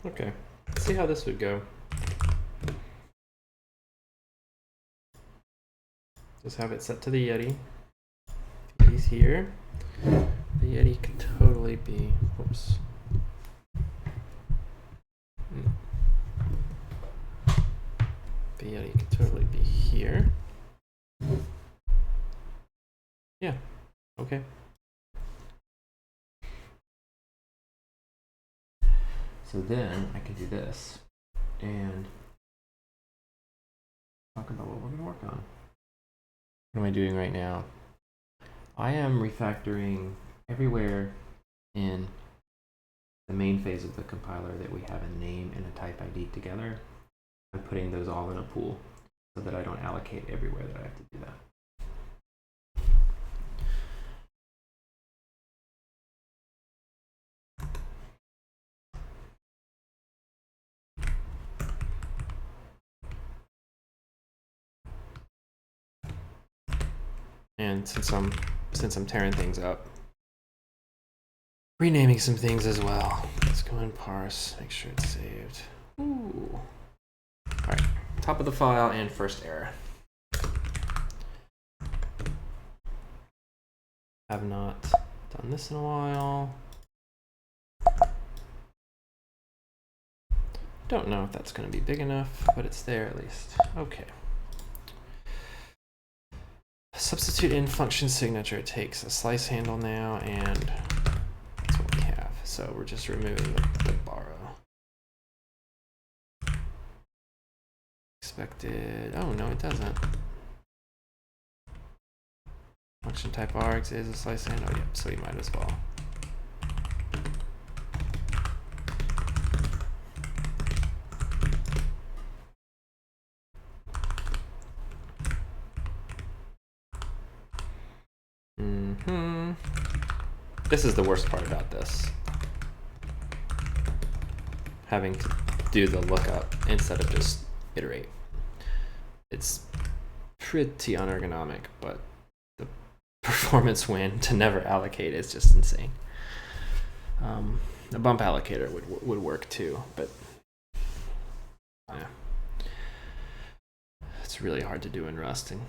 Okay, let's see how this would go. Just have it set to the Yeti. Yeti's here. The Yeti could totally be, whoops. The Yeti could totally be here. Yeah, okay. So then I can do this and talk about what we're going to work on. What am I doing right now? I am refactoring everywhere in the main phase of the compiler that we have a name and a type ID together. I'm putting those all in a pool so that I don't allocate everywhere that I have to do that. And since I'm tearing things up, renaming some things as well. Let's go and parse, make sure it's saved. Ooh. All right, top of the file and first error. Have not done this in a while. Don't know if that's going to be big enough, but it's there at least. Okay. Substitute in function signature takes a slice handle now, and that's what we have. So we're just removing the borrow. Expected. Oh, no, it doesn't. Function type args is a slice handle. Yep, so you might as well. This is the worst part about this. Having to do the lookup instead of just iterate. It's pretty unergonomic, but the performance win to never allocate is just insane. A bump allocator would work too, but yeah. It's really hard to do in Rust and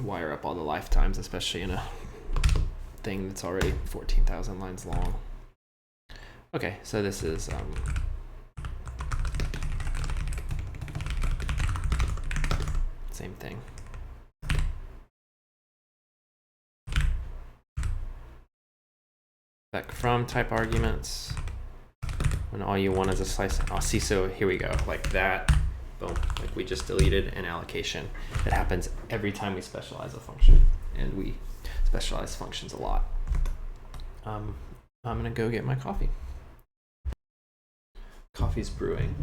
wire up all the lifetimes, especially in a thing that's already 14,000 lines long. Okay, so this is same thing. Back from type arguments. When all you want is a slice. Oh, see, so here we go, like that. Boom, like we just deleted an allocation. It happens every time we specialize a function, and we specialize functions a lot. I'm gonna go get my coffee. Coffee's brewing.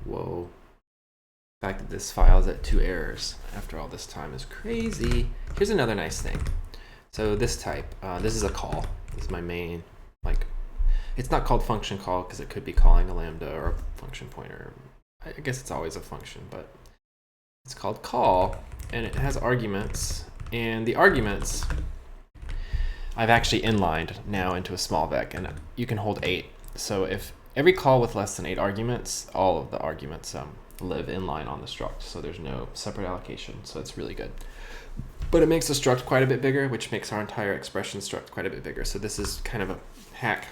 Whoa. The fact that this file is at 2 errors after all this time is crazy. Here's another nice thing. So this type, this is a call. This is my main, like, it's not called function call because it could be calling a lambda or a function pointer. I guess it's always a function, but it's called call, and it has arguments. And the arguments, I've actually inlined now into a small vec, and you can hold 8. So if every call with less than 8 arguments, all of the arguments live inline on the struct, so there's no separate allocation, so it's really good. But it makes the struct quite a bit bigger, which makes our entire expression struct quite a bit bigger. So this is kind of a hack.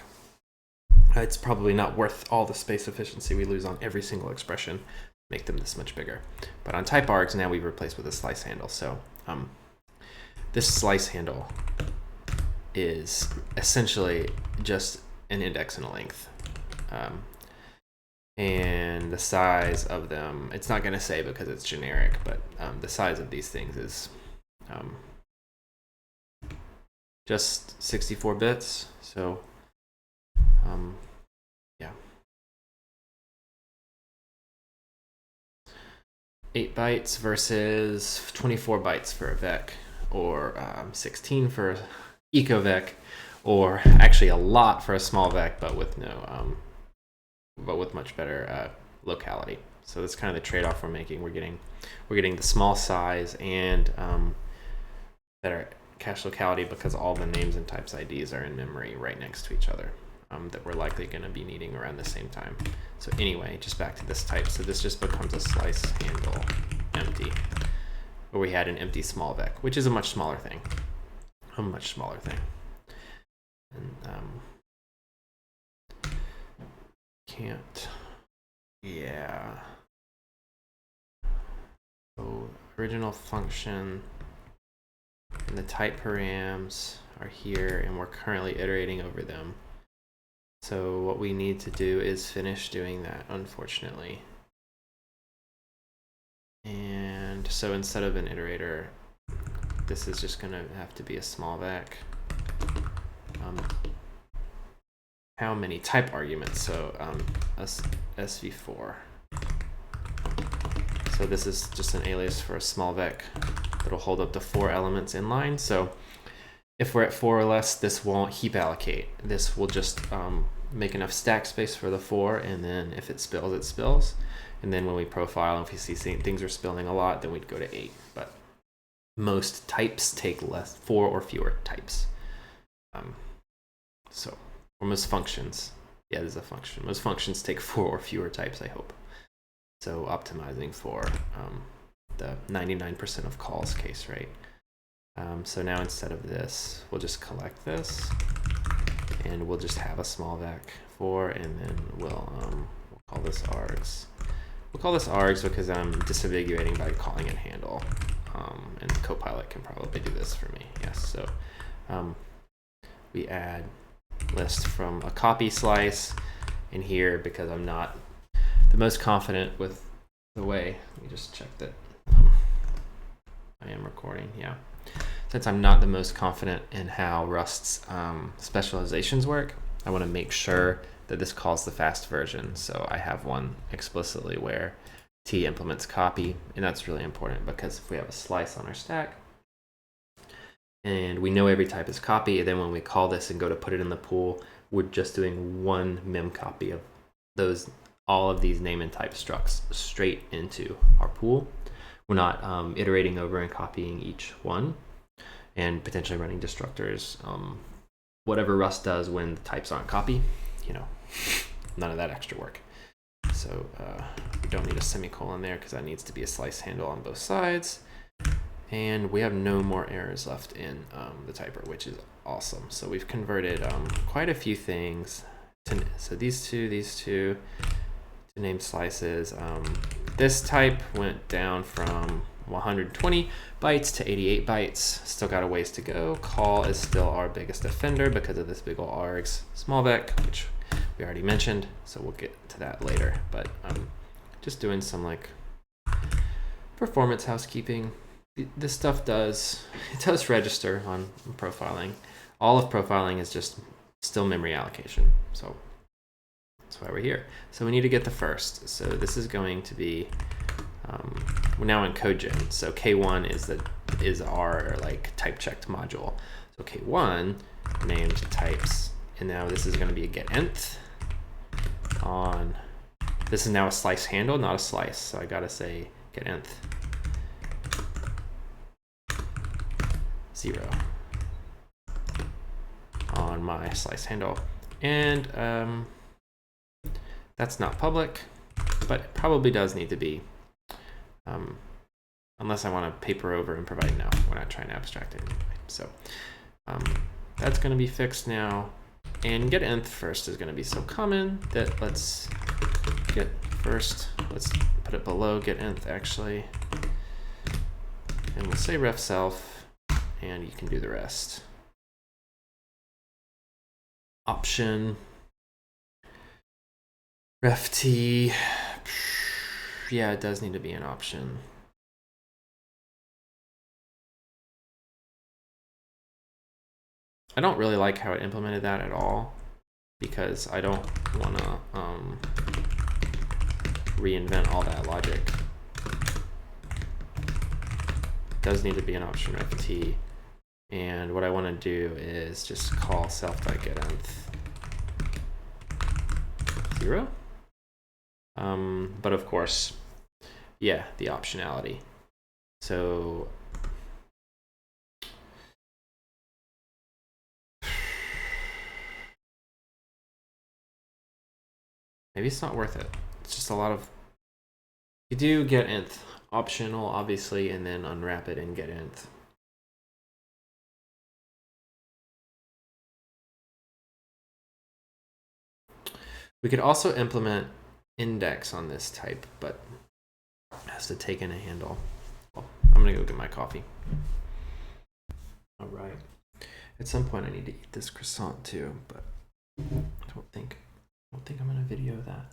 It's probably not worth all the space efficiency we lose on every single expression, make them this much bigger. But on type args, now we've replaced with a slice handle. So this slice handle is essentially just an index and a length. And the size of them, it's not going to say because it's generic, but the size of these things is just 64 bits. So yeah, 8 bytes versus 24 bytes for a vec. or 16 for ecovec, or actually a lot for a small vec, but with no, but with much better locality. So that's kind of the trade-off we're making. We're getting the small size and better cache locality because all the names and types IDs are in memory right next to each other that we're likely going to be needing around the same time. So anyway, just back to this type. So this just becomes a slice handle empty, where we had an empty small vec, which is a much smaller thing. A much smaller thing. And can't. Yeah. So original function and the type params are here, and we're currently iterating over them. So what we need to do is finish doing that, unfortunately. And so instead of an iterator, this is just going to have to be a small vec. How many type arguments? So SV4. So this is just an alias for a small vec that'll hold up to 4 elements in line. So if we're at 4 or less, this won't heap allocate. This will just make enough stack space for the 4, and then if it spills, it spills. And then when we profile, if we see things are spilling a lot, then we'd go to 8. But most types take 4 or fewer types. Or most functions. Yeah, there's a function. Most functions take 4 or fewer types, I hope. So optimizing for the 99% of calls case rate. So now instead of this, we'll just collect this, and we'll just have a small vec for, and then we'll call this args. We'll call this args because I'm disambiguating by calling it handle. And Copilot can probably do this for me. Yes, so we add list from a copy slice in here because I'm not the most confident with the way. Let me just check that I am recording. Yeah. Since I'm not the most confident in how Rust's specializations work, I want to make sure that this calls the fast version. So I have one explicitly where T implements copy, and that's really important because if we have a slice on our stack and we know every type is copy, and then when we call this and go to put it in the pool, we're just doing one mem copy of all of these name and type structs straight into our pool. We're not iterating over and copying each one and potentially running destructors. Whatever Rust does when the types aren't copy, none of that extra work. So we don't need a semicolon there because that needs to be a slice handle on both sides. And we have no more errors left in the typer, which is awesome. So we've converted quite a few things. So these two to name slices. This type went down from 120 bytes to 88 bytes. Still got a ways to go. Call is still our biggest offender because of this big ol' args small vec, which we already mentioned. So we'll get to that later. But just doing some performance housekeeping. This stuff does register on profiling. All of profiling is just still memory allocation. So that's why we're here. So we need to get the first. So this is going to be, we're now in Codegen. So K1 is our type checked module. So K1 named types, and now this is going to be a get nth on. This is now a slice handle, not a slice. So I gotta say get nth 0 on my slice handle, and that's not public, but it probably does need to be, unless I want to paper over and provide. No, we're not trying to abstract it anyway. So that's going to be fixed now, and get nth first is going to be so common that let's get first. Let's put it below get nth actually, and we'll say ref self. And you can do the rest. Option ref t. Yeah, it does need to be an option. I don't really like how it implemented that at all because I don't want to reinvent all that logic. does need to be an option ref t. And what I want to do is just call self.getNth 0. But of course, yeah, the optionality. So maybe it's not worth it. It's just a lot of, you do get nth optional, obviously, and then unwrap it and get nth. We could also implement index on this type, but it has to take in a handle. Well, I'm gonna go get my coffee. All right. At some point I need to eat this croissant too, but I don't think I'm gonna video that.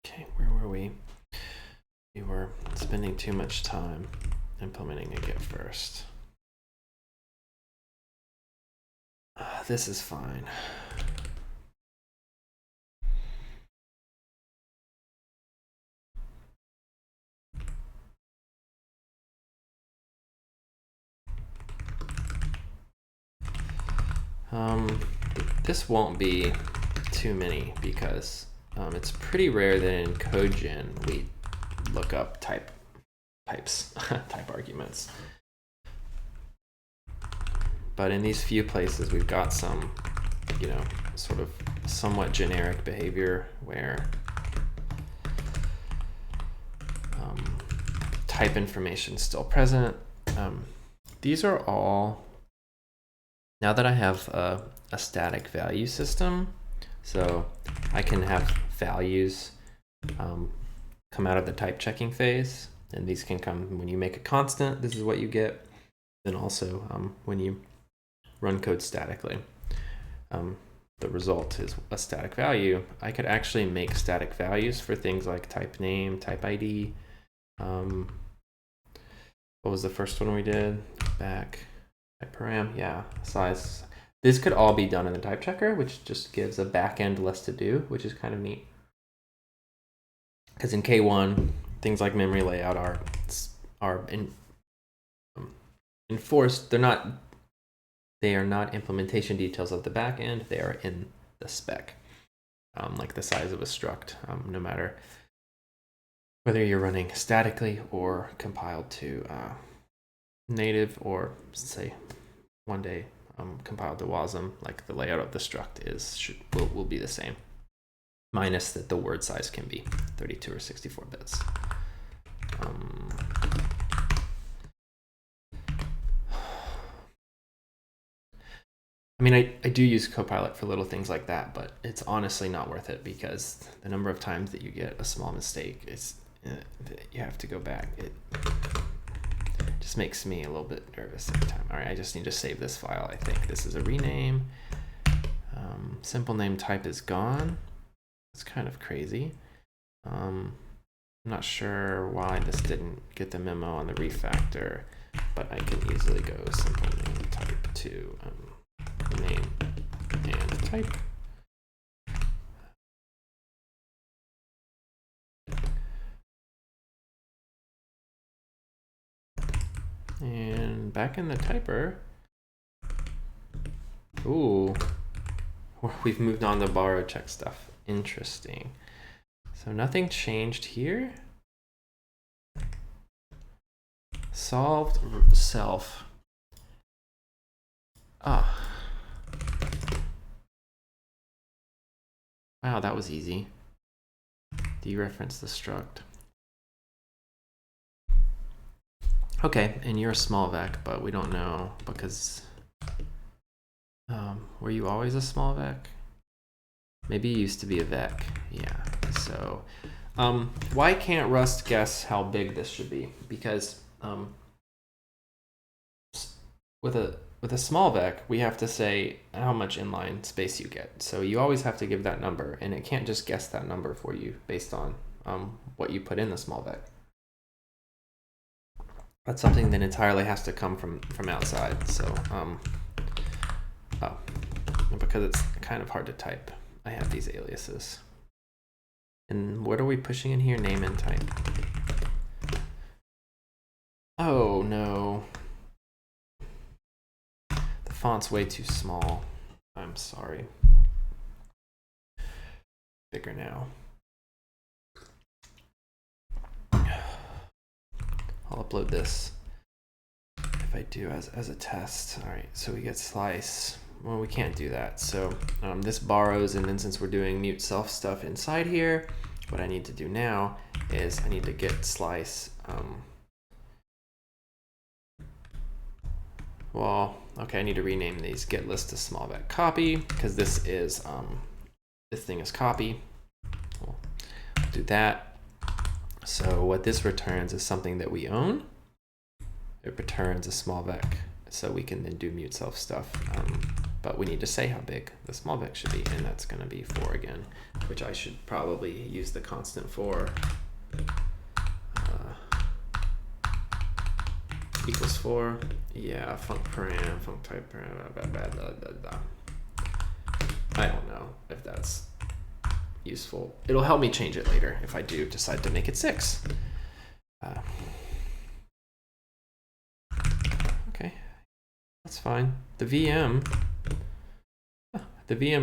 Okay, where were we? We were spending too much time implementing a get first. This is fine. This won't be too many because it's pretty rare that in Codegen we look up types, type arguments. But in these few places, we've got some, sort of somewhat generic behavior where type information is still present. These are all, now that I have a static value system, so I can have values come out of the type checking phase, and these can come when you make a constant, this is what you get, and also when you run code statically. The result is a static value. I could actually make static values for things like type name, type ID. What was the first one we did? Back, type param, yeah, size. This could all be done in the type checker, which just gives a backend less to do, which is kind of neat. Because in K1, things like memory layout are enforced. They are not implementation details of the backend. They are in the spec, like the size of a struct, no matter whether you're running statically or compiled to native, or say one day compiled to WASM, like the layout of the struct will be the same, minus that the word size can be 32 or 64 bits. I mean, I do use Copilot for little things like that, but it's honestly not worth it because the number of times that you get a small mistake, you have to go back. It just makes me a little bit nervous every time. All right, I just need to save this file. I think this is a rename. Simple name type is gone. It's kind of crazy. I'm not sure why this didn't get the memo on the refactor, but I can easily go simple name type to name and type. And back in the typer, ooh, we've moved on to borrow check stuff. Interesting. So nothing changed here. Solved self. Wow, that was easy. Dereference the struct. Okay, and you're a small vec, but we don't know because were you always a small vec? Maybe you used to be a vec. Yeah. So why can't Rust guess how big this should be? Because with a small vec, we have to say how much inline space you get. So you always have to give that number, and it can't just guess that number for you based on what you put in the small vec. That's something that entirely has to come from outside. So because it's kind of hard to type, I have these aliases. And what are we pushing in here? Name and type. Oh no. The font's way too small. I'm sorry. Bigger now. I'll upload this if I do as a test. All right, so we get slice. Well, we can't do that. So this borrows, and then since we're doing mute self stuff inside here, what I need to do now is I need to get slice. Well, okay, I need to rename these. Get list to small vec copy, because this is this thing is copy. We'll do that. So what this returns is something that we own. It returns a small vec, so we can then do mute self stuff. But we need to say how big the small vec should be, and that's going to be 4 again, which I should probably use the constant for. Equals 4. Yeah, func param, func type param, blah, blah, blah, blah, blah. I don't know if that's useful. It'll help me change it later if I do decide to make it 6. Okay, that's fine. The VM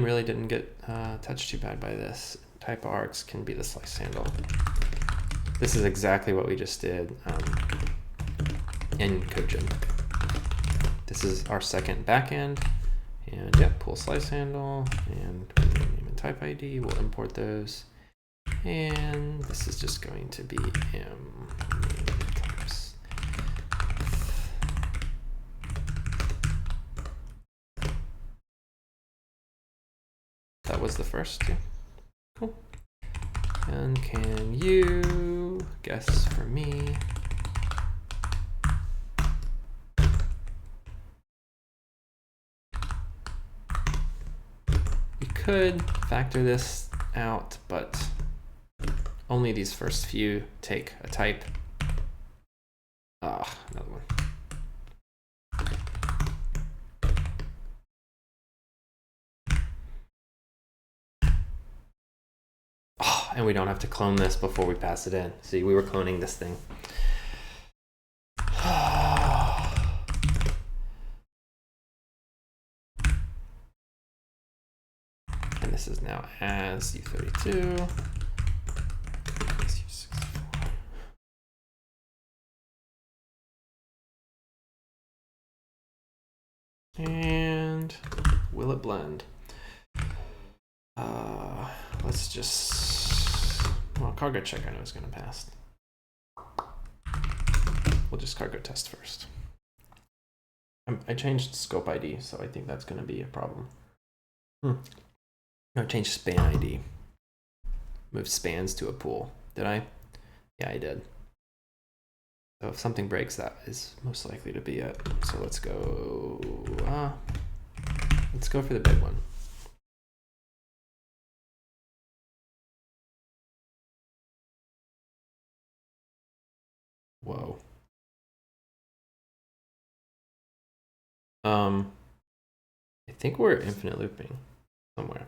really didn't get touched too bad by this. Type args can be the slice handle. This is exactly what we just did in Codegen. This is our second backend, and yeah, pull slice handle, and name and type ID. We'll import those, and this is just going to be m types. That was the first two. Cool. And can you guess for me? We could factor this out, but only these first few take a type. Another one. And we don't have to clone this before we pass it in. See, we were cloning this thing. And this is now as U32. As U64. And will it blend? Let's just, well, cargo check I know is going to pass. We'll just cargo test first. I changed scope ID, so I think that's going to be a problem. I changed span ID. Moved spans to a pool. Did I? Yeah, I did. So if something breaks, that is most likely to be it. So let's go for the big one. Whoa. I think we're infinite looping somewhere.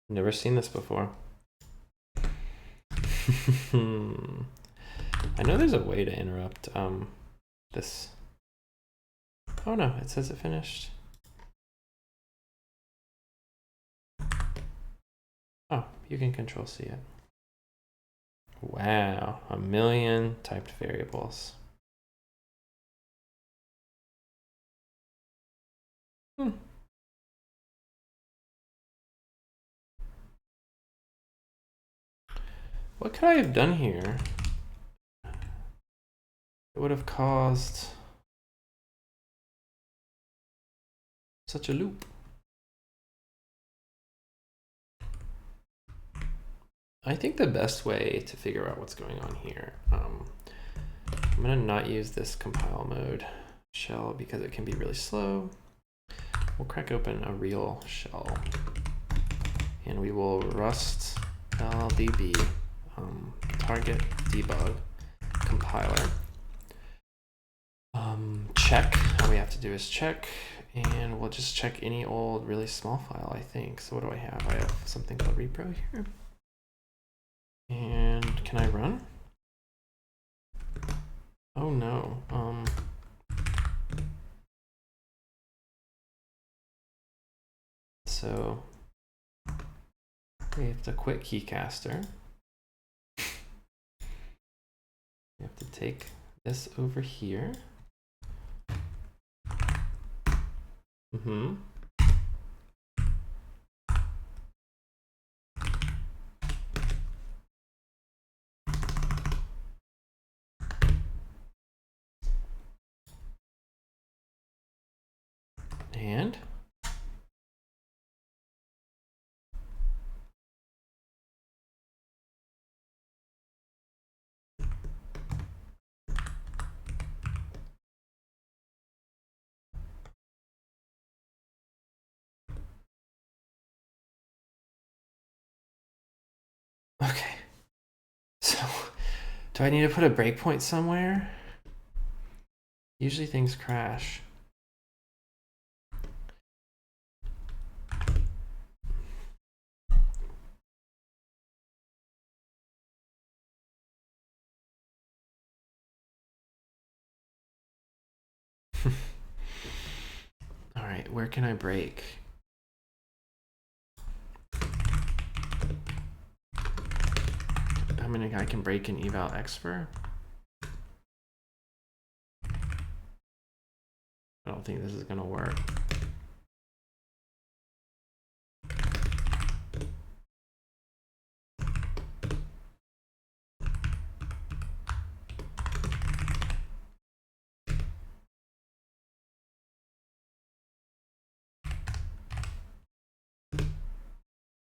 Never seen this before. I know there's a way to interrupt this. Oh no, it says it finished. Oh, you can control C it. Wow, 1,000,000 typed variables. What could I have done here? It would have caused such a loop. I think the best way to figure out what's going on here, I'm gonna not use this compile mode shell because it can be really slow. we'll crack open a real shell, and we will rust ldb target debug compiler. Check. All we have to do is check, and we'll just check any old really small file, I think. So what do I have? I have something called repro here. And can I run? Oh no. So we have to quit keycaster. We have to take this over here. And okay. So do I need to put a breakpoint somewhere? Usually things crash. All right, where can I break? How many I can break in eval expr? I don't think this is gonna work.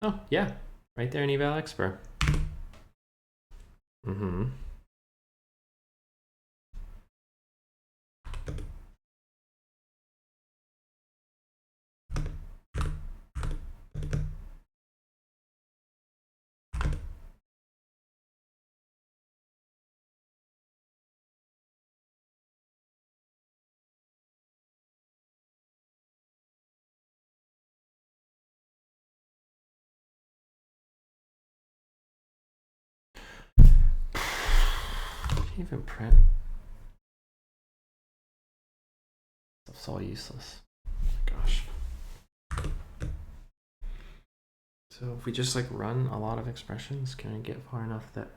Oh, yeah, right there in eval expr. Even print. Stuff's all useless. Oh my gosh. So if we just like run a lot of expressions, can I get far enough that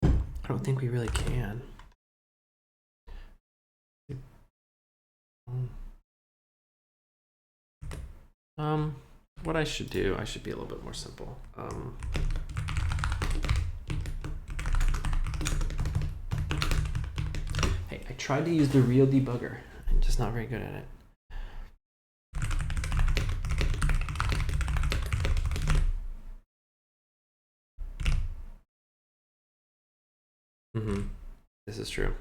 I don't think we really can. What I should do, I should be a little bit more simple. Hey, I tried to use the real debugger. I'm just not very good at it. This is true.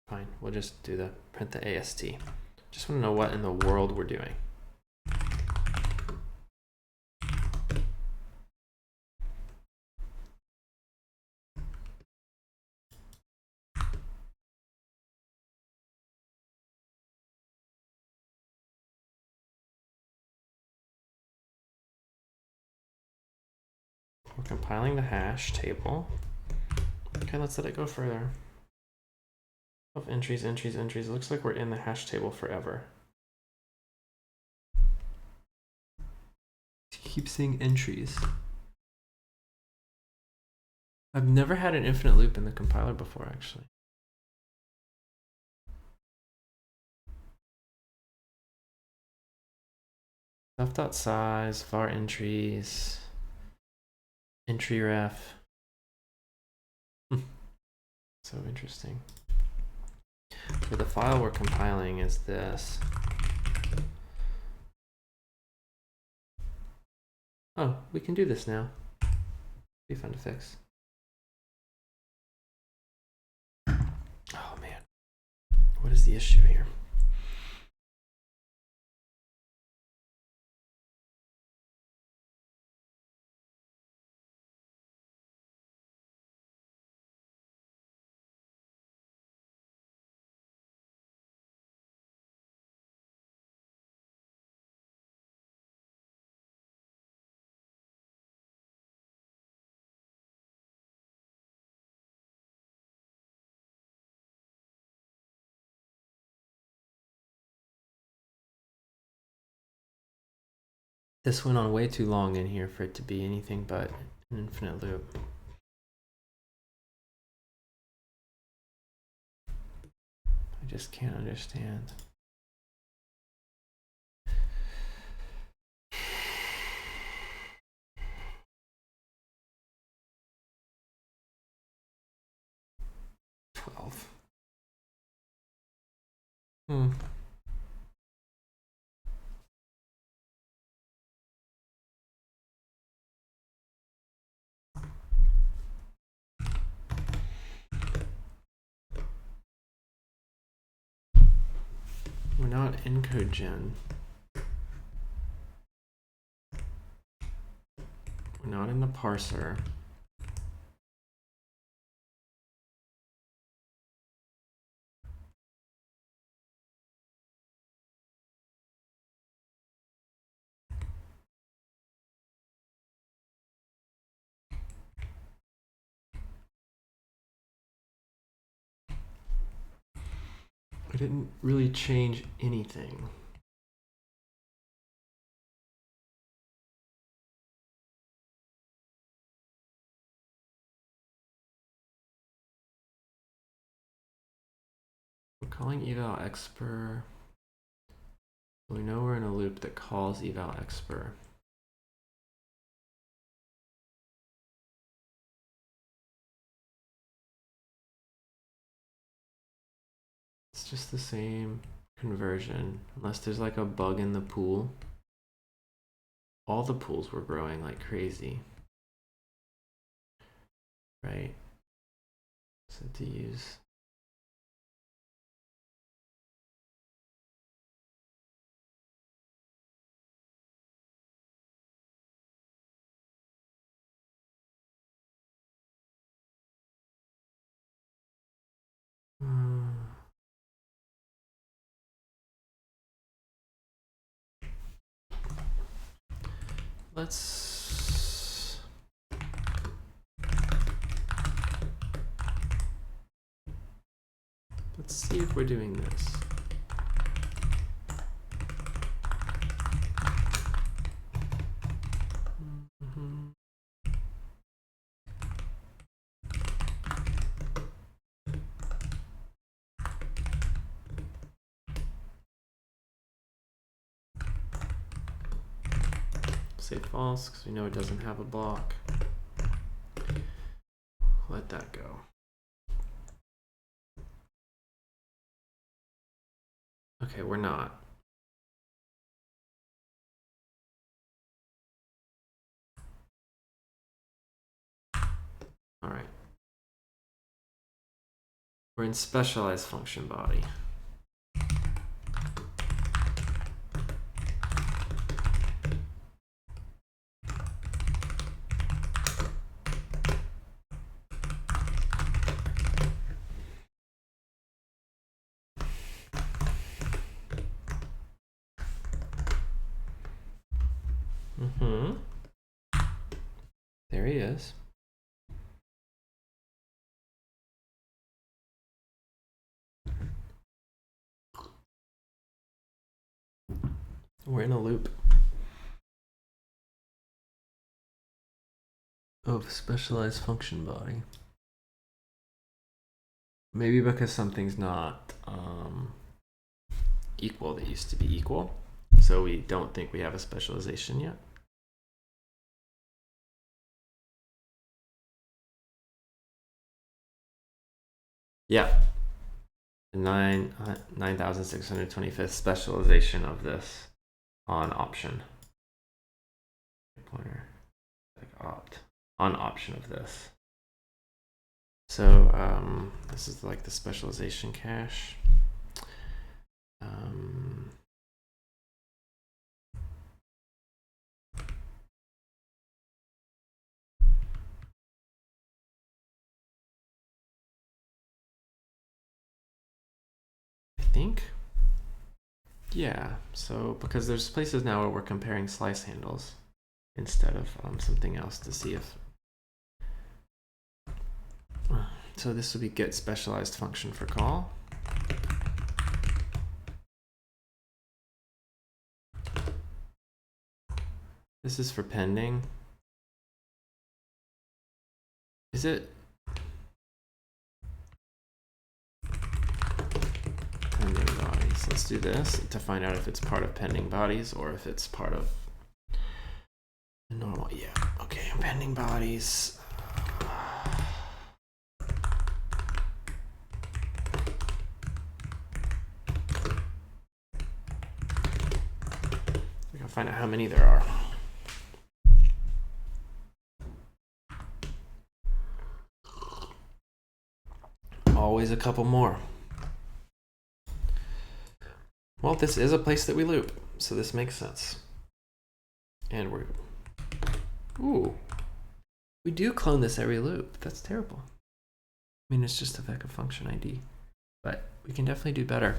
Fine, we'll just do the print the AST. Just want to know what in the world we're doing. We're compiling the hash table. Okay, let's let it go further. Of entries, entries, entries. It looks like we're in the hash table forever. Keep saying entries. I've never had an infinite loop in the compiler before, actually. Stuff.size, var entries, entry ref. So interesting. So the file we're compiling is this. Oh, we can do this now. Be fun to fix. Oh man, what is the issue here? This went on way too long in here for it to be anything but an infinite loop. I just can't understand. Hmm. We're not in Codegen. We're not in the parser. I didn't really change anything. We're calling eval expr. We know we're in a loop that calls eval expr. It's just the same conversion, unless there's like a bug in the pool. All the pools were growing like crazy, right? So to use. Let's see if we're doing this. Say false because we know it doesn't have a block. Let that go. Okay, we're not. All right. We're in specialized function body. There he is. We're in a loop of specialized function body. Maybe because something's not equal that used to be equal. So we don't think we have a specialization yet. Yeah. 9,625th specialization of this on option. Pointer, like opt on option of this. So this is like the specialization cache. I think. Yeah, so because there's places now where we're comparing slice handles instead of something else to see if. So this would be get specialized function for call. This is for pending. Is it? Pending bodies. Let's do this to find out if it's part of pending bodies or if it's part of normal. Yeah, okay, pending bodies. We gotta find out how many there are. Always a couple more. Well, this is a place that we loop, so this makes sense. And we do clone this every loop. That's terrible. I mean, it's just a vec of function ID, but we can definitely do better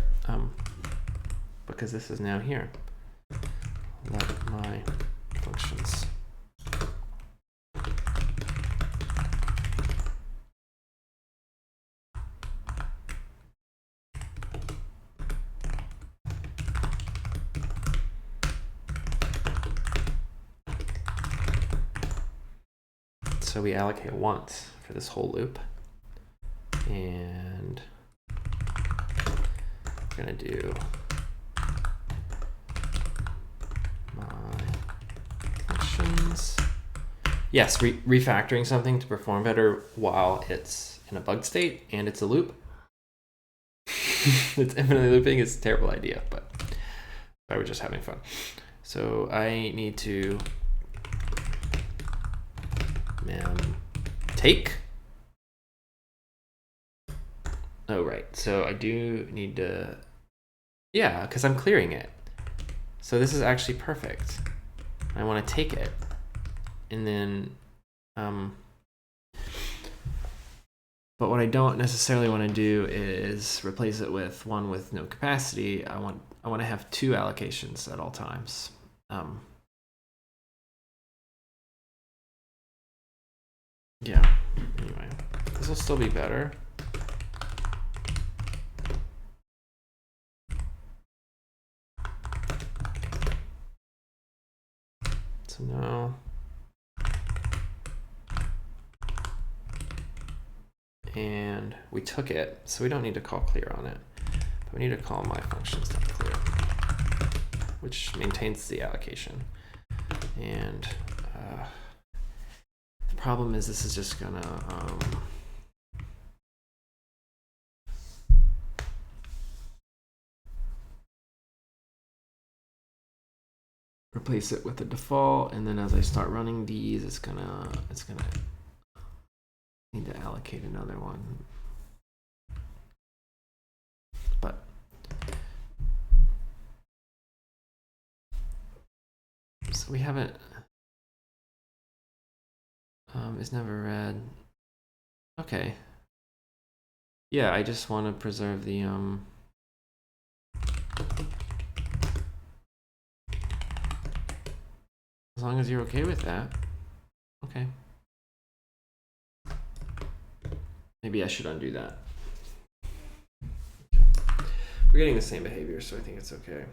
because this is now here. Let my functions. So we allocate once for this whole loop. And we're going to do my functions. Yes, refactoring something to perform better while it's in a bug state and it's a loop. It's infinitely looping. It's a terrible idea, but I was just having fun. So I need to take. Oh, right. So I do need to, yeah, because I'm clearing it. So this is actually perfect. I want to take it. And then, but what I don't necessarily want to do is replace it with one with no capacity. I want to have two allocations at all times. Yeah, anyway, this will still be better. So now, and we took it, so we don't need to call clear on it, but we need to call my functions.clear, which maintains the allocation. And the problem is this is just gonna replace it with the default, and then as I start running these, it's gonna need to allocate another one. But so we haven't is never read. Okay. Yeah, I just want to preserve the as long as you're okay with that. Okay. Maybe I should undo that. Okay. We're getting the same behavior, so I think it's okay.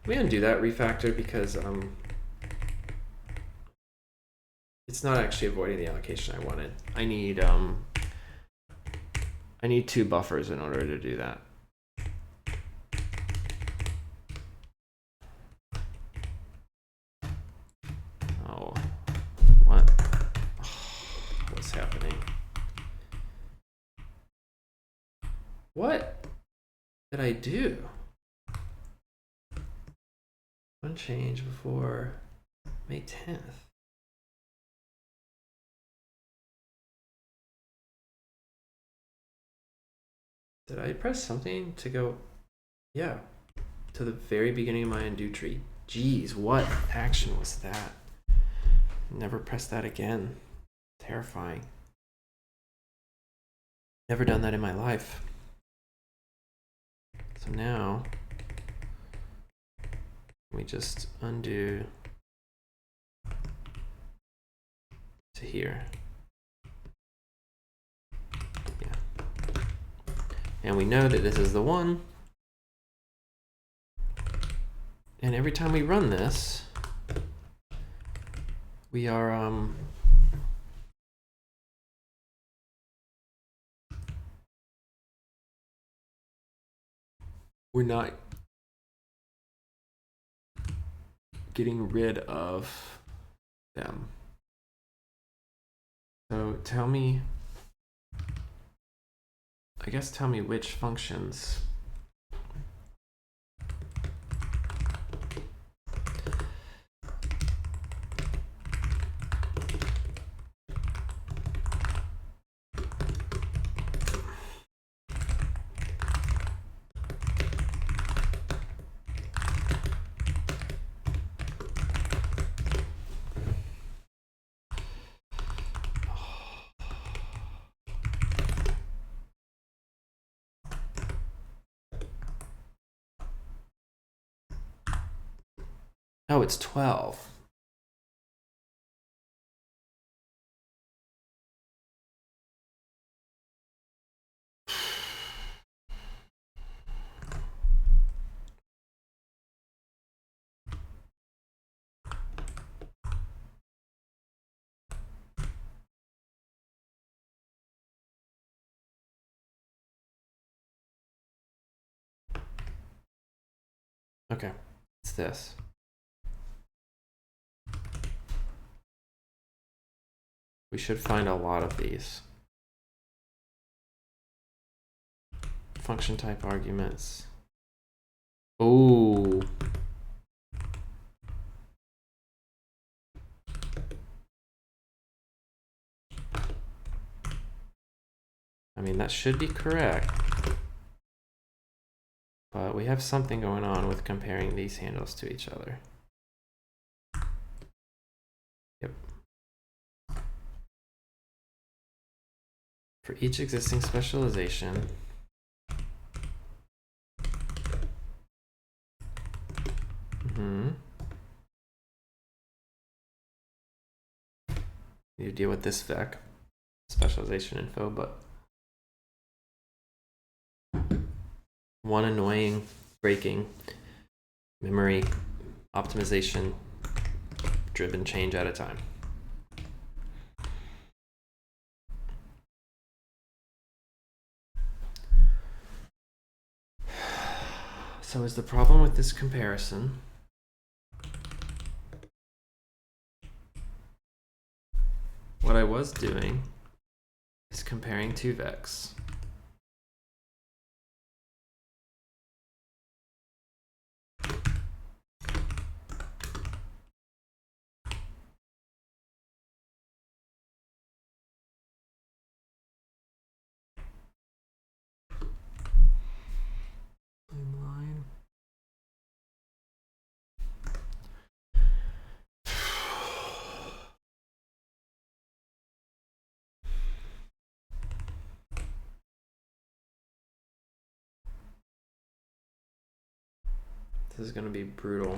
We undo that refactor because it's not actually avoiding the allocation I wanted. I need two buffers in order to do that. Oh, what? What's happening? did I do? One change before May 10th. Did I press something to go? Yeah, to the very beginning of my undo tree. Geez, what action was that? Never press that again. Terrifying. Never done that in my life. So now we just undo to here. Yeah. And we know that this is the one. And every time we run this, we are we're not getting rid of them. So tell me, I guess tell me which functions Oh, it's 12. Okay, it's this. We should find a lot of these. Function type arguments. Oh. I mean, that should be correct. But we have something going on with comparing these handles to each other. Yep. For each existing specialization, you deal with this vec, specialization info, but one annoying breaking memory optimization driven change at a time. So is the problem with this comparison what I was doing is comparing two vecs. Line. This is going to be brutal.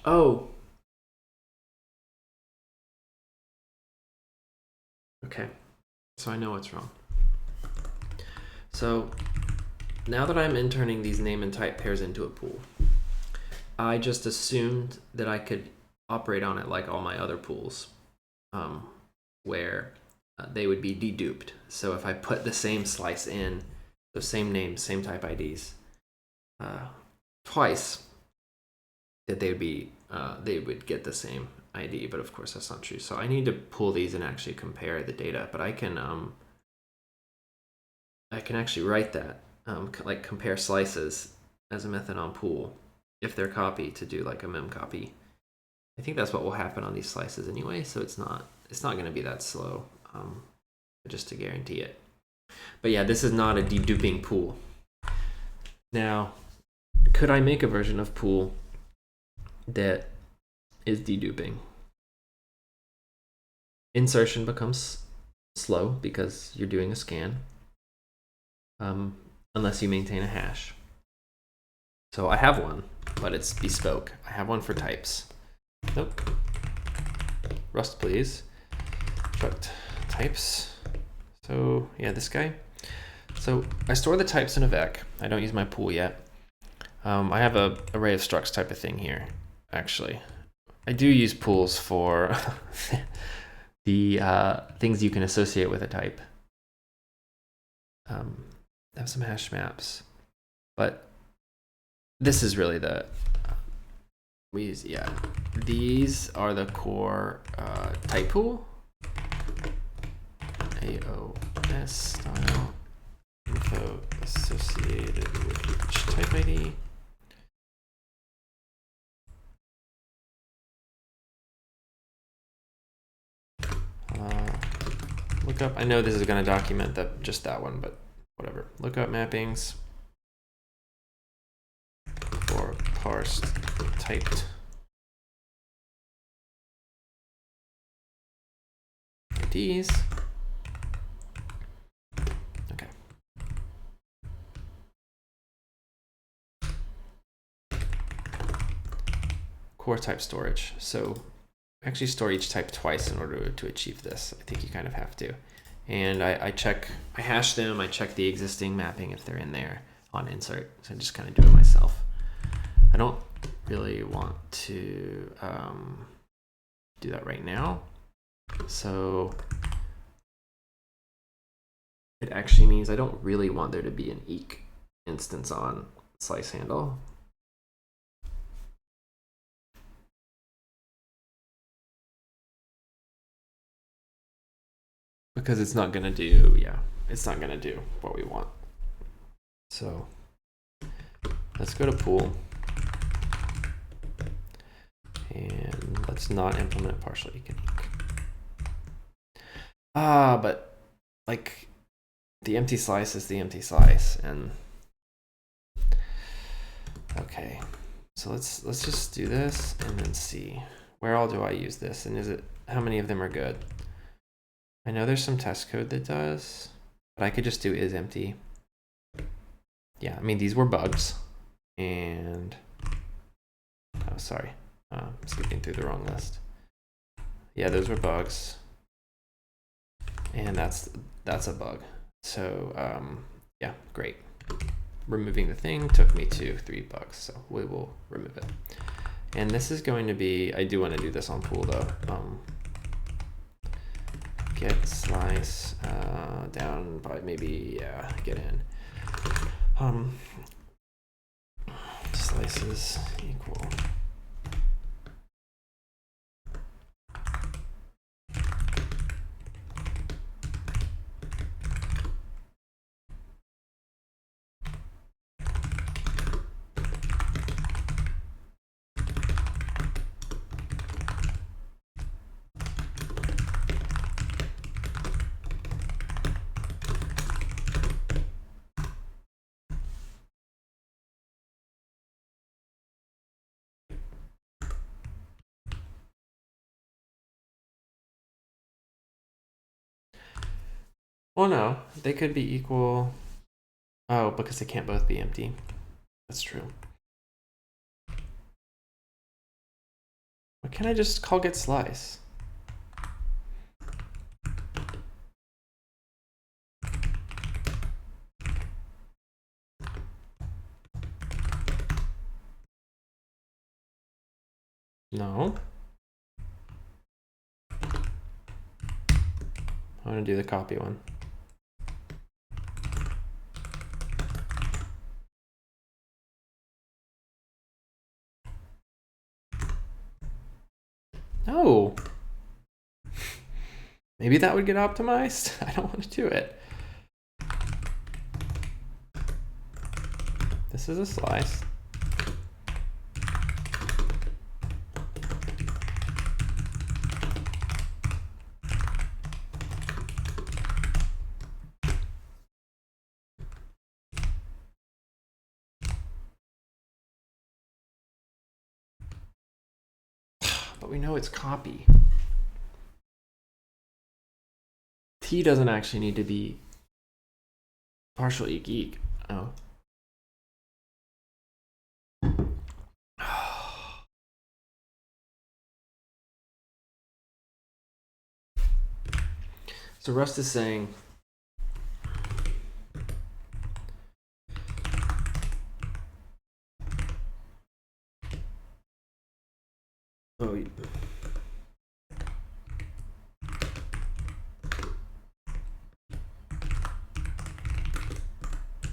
Oh. Okay. So I know what's wrong. So now that I'm interning these name and type pairs into a pool, I just assumed that I could operate on it like all my other pools, where they would be deduped. So if I put the same slice in, the same names, same type IDs, twice, that they would be they would get the same ID, but of course that's not true. So I need to pull these and actually compare the data, but I can actually write that, like compare slices as a method on pool if they're copied to do like a mem copy. I think that's what will happen on these slices anyway, so it's not going to be that slow, just to guarantee it. But yeah, this is not a deduping pool. Now, could I make a version of pool that is deduping? Insertion becomes slow because you're doing a scan, unless you maintain a hash. So I have one, but it's bespoke. I have one for types. Nope. Rust, please. Struct types. So yeah, this guy. So I store the types in a vec. I don't use my pool yet. I have a array of structs type of thing here, actually. I do use pools for the things you can associate with a type. I have some hash maps, but this is really the these are the core type pool. AOS style info associated with each type ID. Lookup. I know this is going to document just that one, but whatever. Lookup mappings for parsed typed IDs. Okay. Core type storage. So actually store each type twice in order to achieve this. I think you kind of have to. And I hash them, I check the existing mapping if they're in there on insert. So I just kind of do it myself. I don't really want to do that right now. So it actually means I don't really want there to be an eq instance on slice handle. Because it's not gonna do, it's not gonna do what we want. So let's go to pool. And let's not implement partial eq and eq. But like the empty slice is the empty slice, and okay. So let's just do this and then see where all do I use this, and how many of them are good? I know there's some test code that does, but I could just do is empty. Yeah, I mean, these were bugs, and oh, sorry, I'm skipping through the wrong list. Yeah, those were bugs, and that's a bug. So yeah, great. Removing the thing took me to 3 bugs, so we will remove it. And this is going to be, I do want to do this on pool though. Get slice down by maybe, get in. Slices equal. Well, no, they could be equal. Oh, because they can't both be empty. That's true. Why can't I just call get slice? No. I want to do the copy one. Maybe that would get optimized. I don't want to do it. This is a slice. But we know it's copy. T doesn't actually need to be partial eq. Oh. So Rust is saying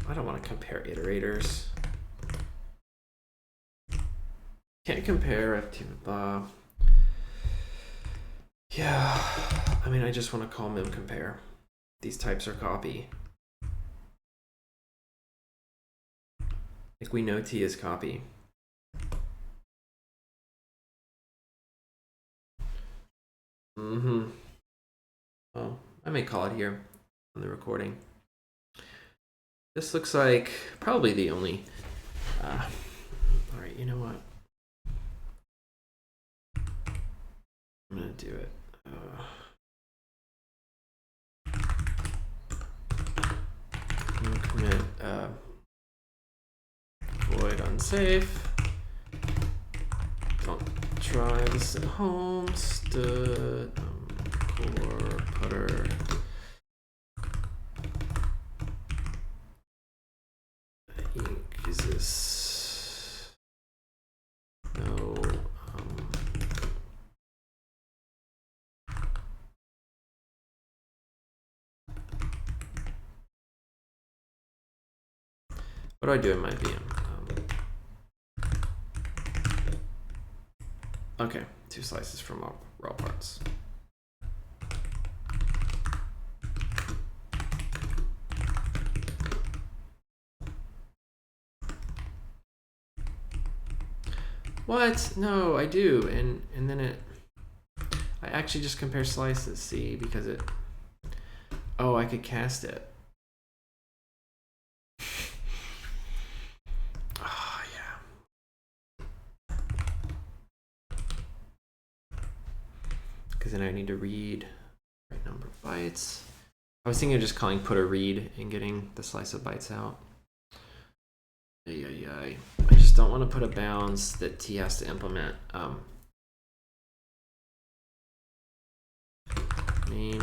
I don't want to compare iterators. Can't compare FT with blah. Yeah, I mean, I just want to call mem compare. These types are copy. Like we know T is copy. Well, I may call it here on the recording. This looks like probably the only. All right, you know what? I'm gonna do it. Commit void unsafe. Don't try this at home. Stud core putter. Is this no? What do I do in my VM? Okay, 2 slices from raw parts. What? No, I do, and then I actually just compare slices. See, because it. Oh, I could cast it. Oh yeah. Because then I need to read the right number of bytes. I was thinking of just calling put a read and getting the slice of bytes out. I just don't want to put a bounds that T has to implement. Name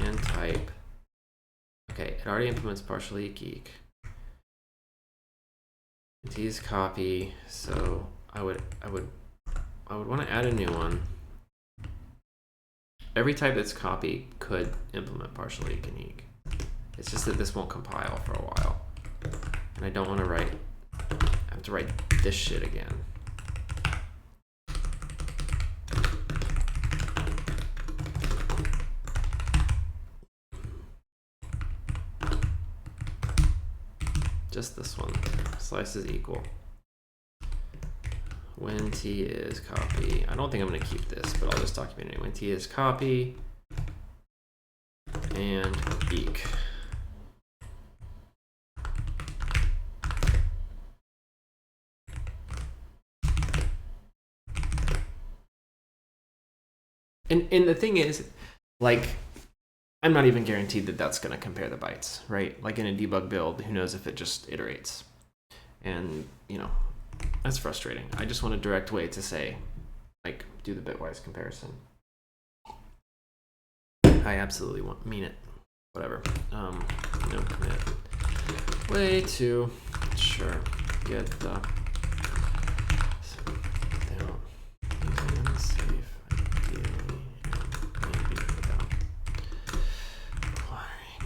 and type. Okay, it already implements partially geek. T is copy, so I would want to add a new one. Every type that's copy could implement partially unique. It's just that this won't compile for a while. And I don't want to write, I have to write this shit again. Just this one, slice is equal. When T is copy, I don't think I'm going to keep this, but I'll just document it. When T is copy and eq. And the thing is, like, I'm not even guaranteed that that's going to compare the bytes, right? Like in a debug build, who knows if it just iterates. And, you know, that's frustrating. I just want a direct way to say, like, do the bitwise comparison. I absolutely mean it. Whatever. No commit. Way to, sure, get the down, safe, ideally, maybe without acquiring.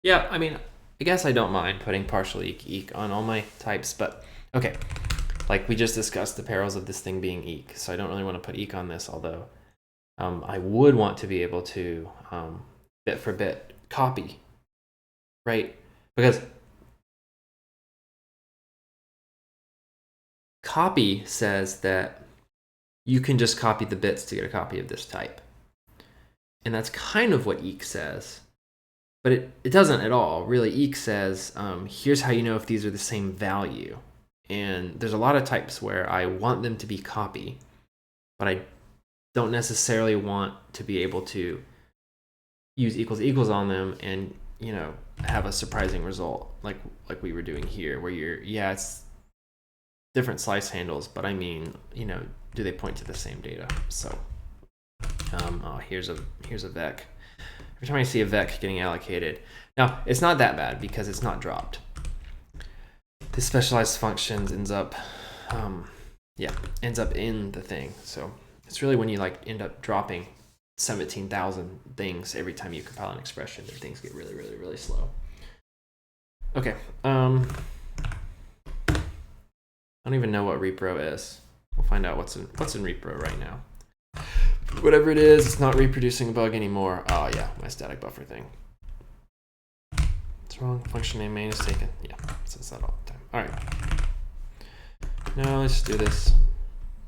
Yeah, I mean, I guess I don't mind putting partial eq on all my types, but okay. Like we just discussed the perils of this thing being eq, so I don't really want to put eq on this, although I would want to be able to bit for bit copy, right? Because copy says that you can just copy the bits to get a copy of this type. And that's kind of what eq says, but it doesn't at all. Really, eq says, here's how you know if these are the same value. And there's a lot of types where I want them to be copy, but I don't necessarily want to be able to use equals equals on them and, you know, have a surprising result like we were doing here, where it's different slice handles, but I mean, you know, do they point to the same data? So here's a vec. Every time I see a vec getting allocated, now it's not that bad because it's not dropped. This specialized functions ends up in the thing. So it's really when you like end up dropping 17,000 things every time you compile an expression that things get really, really, really slow. Okay. I don't even know what repro is. We'll find out what's in repro right now. Whatever it is, it's not reproducing a bug anymore. Oh yeah, my static buffer thing. It's wrong. Function name main is taken. Yeah, it says that all the time. All right. Now let's do this.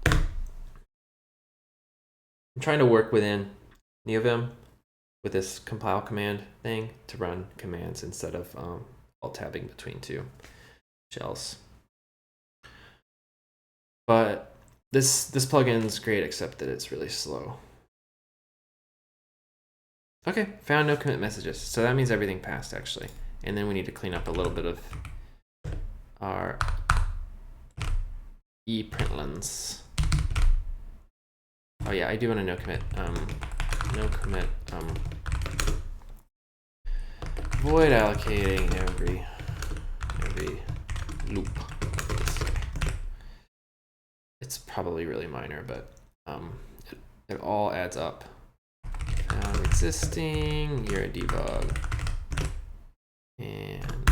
I'm trying to work within NeoVim with this compile command thing to run commands instead of alt tabbing between two shells. But this plugin is great, except that it's really slow. Okay, found no commit messages. So that means everything passed, actually. And then we need to clean up a little bit of oureprintlns. Oh yeah, I do want a no commit. No commit. Void allocating every loop. It's probably really minor, but it all adds up. Existing, you're a debug, and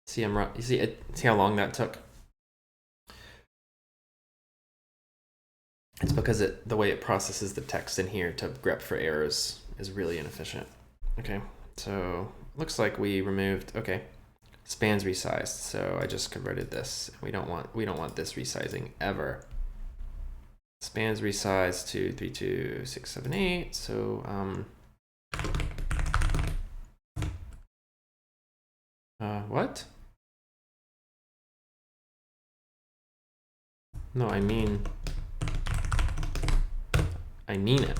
see you see how long that took? It's because the way it processes the text in here to grep for errors is really inefficient. Okay, so looks like we removed, okay, spans resized. So I just converted this. We don't want this resizing ever. Spans resized to 32678. So what? No, I mean it.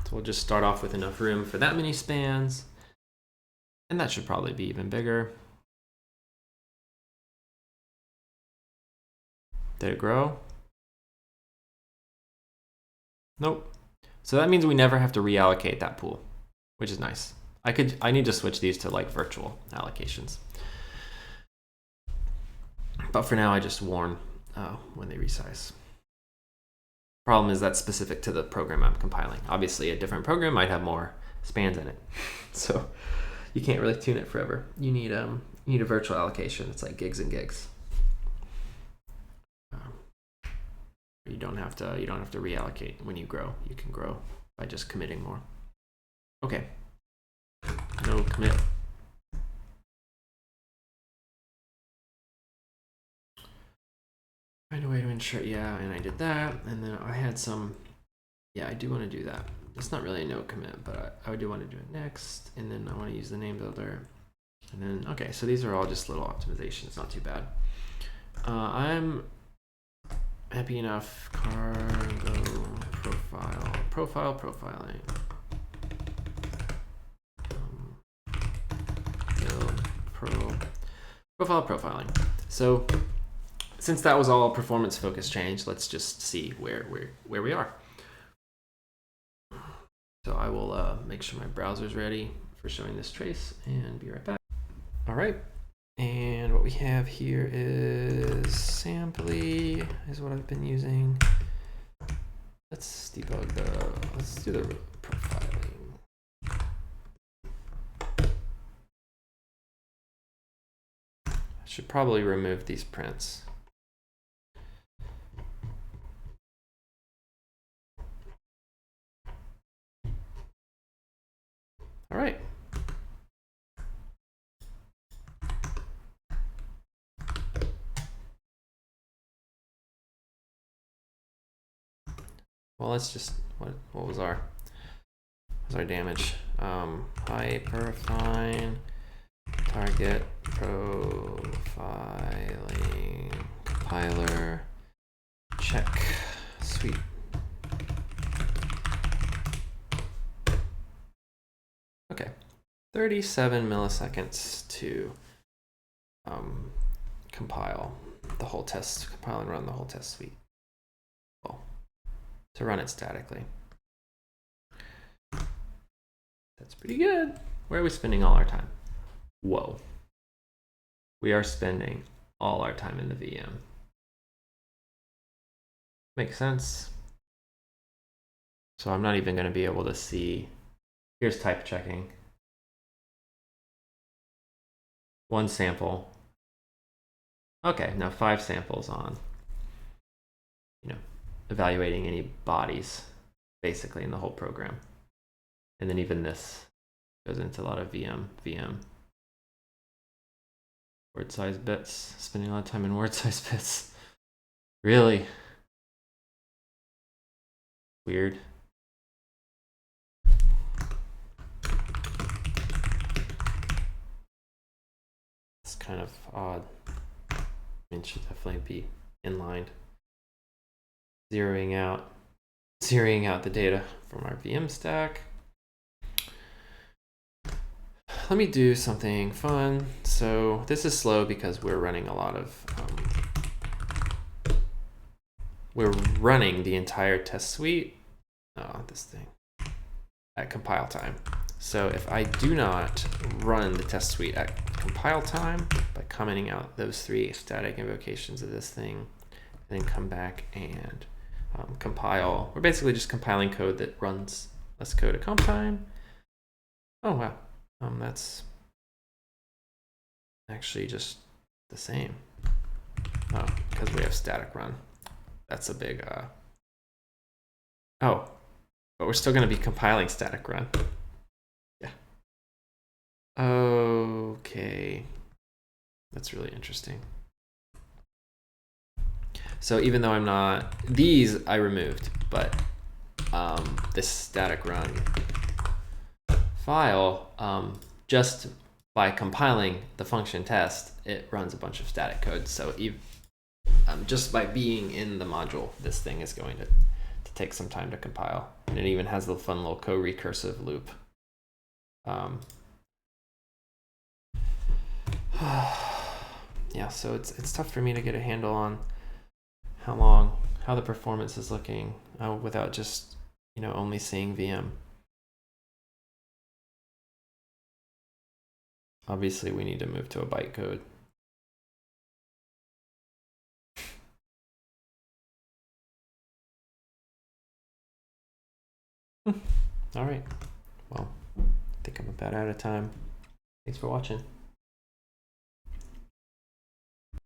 So we'll just start off with enough room for that many spans. And that should probably be even bigger. Did it grow? Nope. So that means we never have to reallocate that pool, which is nice. I need to switch these to like virtual allocations. But for now, I just warn when they resize. Problem is that's specific to the program I'm compiling. Obviously, a different program might have more spans in it. So you can't really tune it forever. You need a virtual allocation. It's like gigs and gigs. You don't have to reallocate when you grow. You can grow by just committing more. Okay. No commit. Find a way to ensure, yeah, and I did that, and then I had some, yeah, I do want to do that. It's not really a no commit, but I do want to do it next, and then I want to use the name builder, and then, okay, so these are all just little optimizations, not too bad. I'm happy enough, cargo profiling. Profile profiling. So since that was all performance focused change, let's just see where we are. So I will make sure my browser's ready for showing this trace and be right back. All right, and what we have here is is samply is what I've been using. Let's debug let's do the profiling. I should probably remove these prints. All right. Well, let's just, what was our damage? Hyperfine, target, profiling, compiler, check, sweet. Okay, 37 milliseconds to compile the whole test, compile and run the whole test suite. Well, to run it statically. That's pretty good. Where are we spending all our time? Whoa. We are spending all our time in the VM. Makes sense. So I'm not even going to be able to see. Here's type checking. One sample. Okay, now 5 samples on, evaluating any bodies, basically, in the whole program. And then even this goes into a lot of VM. Word size bits, spending a lot of time in word size bits. Really? Weird. It's kind of odd. I mean, it should definitely be inlined. Zeroing out the data from our VM stack. Let me do something fun. So this is slow because we're running a lot of, we're running the entire test suite, this thing, at compile time. So if I do not run the test suite at compile time by commenting out those 3 static invocations of this thing, and then come back and compile, we're basically just compiling code that runs less code at comp time. Oh, wow. That's actually just the same. Oh, because we have static run. That's a big, oh, but we're still going to be compiling static run. Yeah. Okay. That's really interesting. So even though I'm not, these I removed, but this static run file, just by compiling the function test, it runs a bunch of static code. So even, just by being in the module, this thing is going to take some time to compile. And it even has the fun little co-recursive loop. Yeah, so it's tough for me to get a handle on how the performance is looking without just, only seeing VM. Obviously, we need to move to a bytecode. All right. Well, I think I'm about out of time. Thanks for watching.